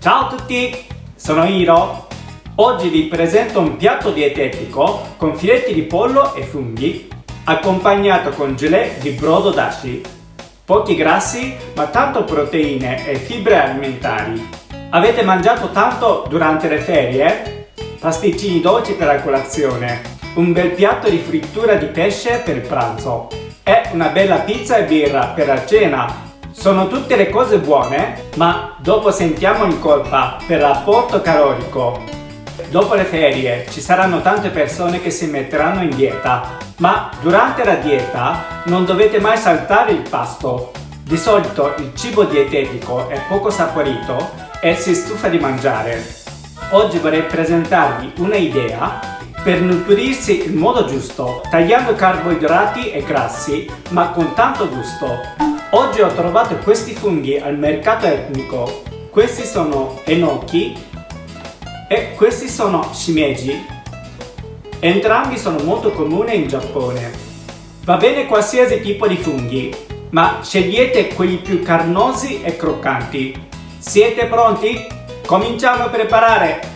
Ciao a tutti, sono Hiro. Oggi vi presento un piatto dietetico con filetti di pollo e funghi, accompagnato con gelée di brodo dashi. Pochi grassi, ma tanto proteine e fibre alimentari. Avete mangiato tanto durante le ferie? Pasticcini dolci per la colazione, un bel piatto di frittura di pesce per il pranzo e una bella pizza e birra per la cena. Sono tutte le cose buone, ma dopo sentiamo in colpa per l'apporto calorico. Dopo le ferie ci saranno tante persone che si metteranno in dieta, ma durante la dieta non dovete mai saltare il pasto. Di solito il cibo dietetico è poco saporito e si stufa di mangiare. Oggi vorrei presentarvi una idea per nutrirsi in modo giusto, tagliando carboidrati e grassi, ma con tanto gusto. Oggi ho trovato questi funghi al mercato etnico. Questi sono enoki e questi sono shimeji. Entrambi sono molto comuni in Giappone. Va bene qualsiasi tipo di funghi, ma scegliete quelli più carnosi e croccanti. Siete pronti? Cominciamo a preparare!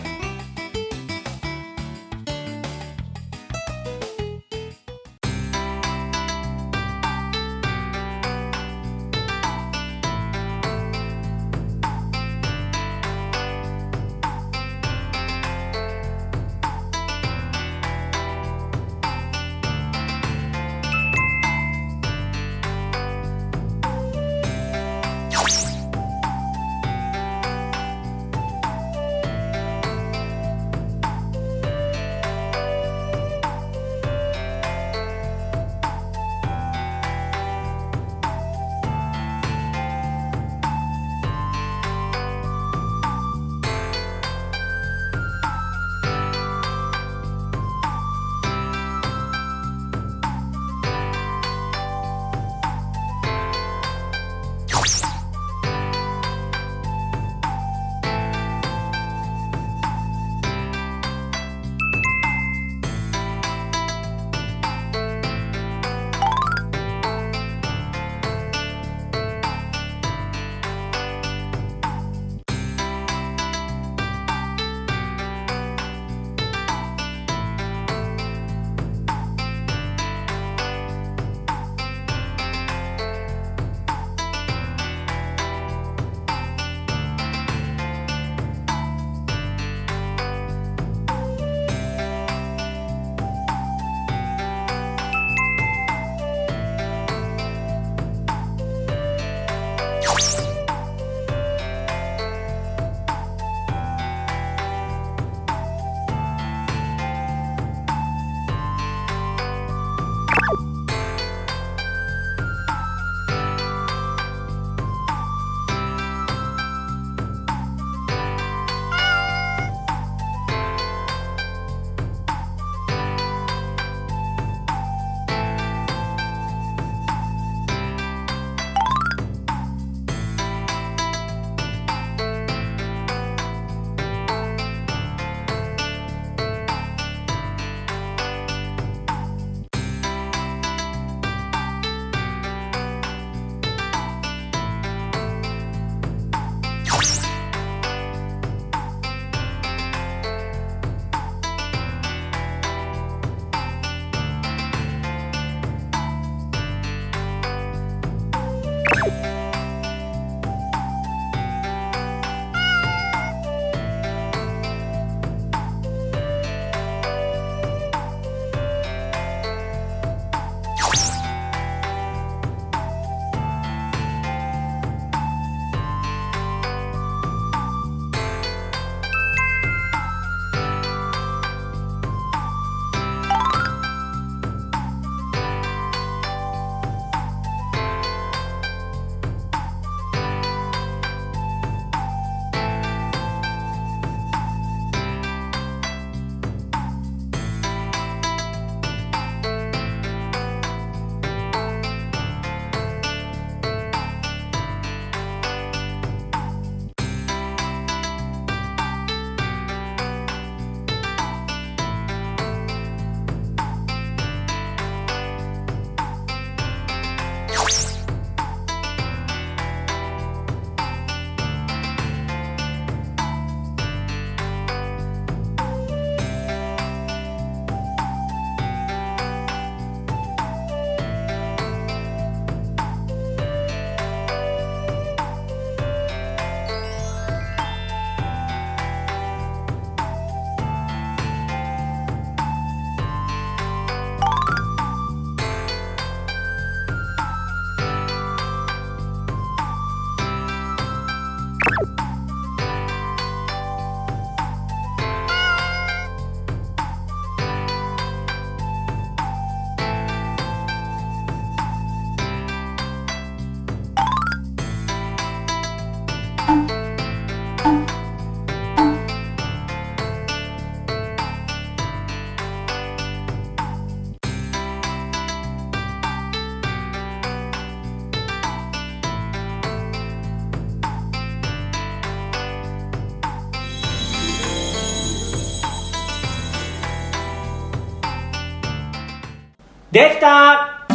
Detta!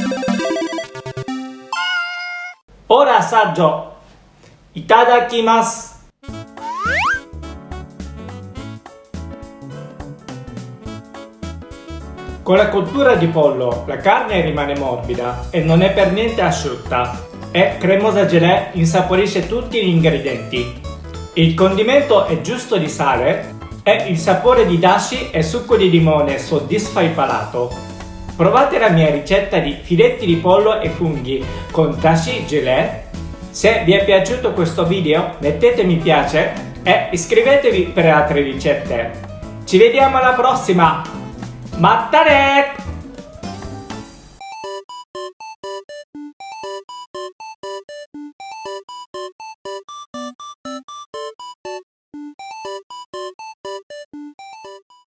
Ora assaggio. Itadakimasu. Con la cottura di pollo la carne rimane morbida e non è per niente asciutta e cremosa gelée insaporisce tutti gli ingredienti. Il condimento è giusto di sale e il sapore di dashi e succo di limone soddisfa il palato. Provate la mia ricetta di filetti di pollo e funghi con dashi gelée. Se vi è piaciuto questo video mettete mi piace e iscrivetevi per altre ricette. Ci vediamo alla prossima! Matane!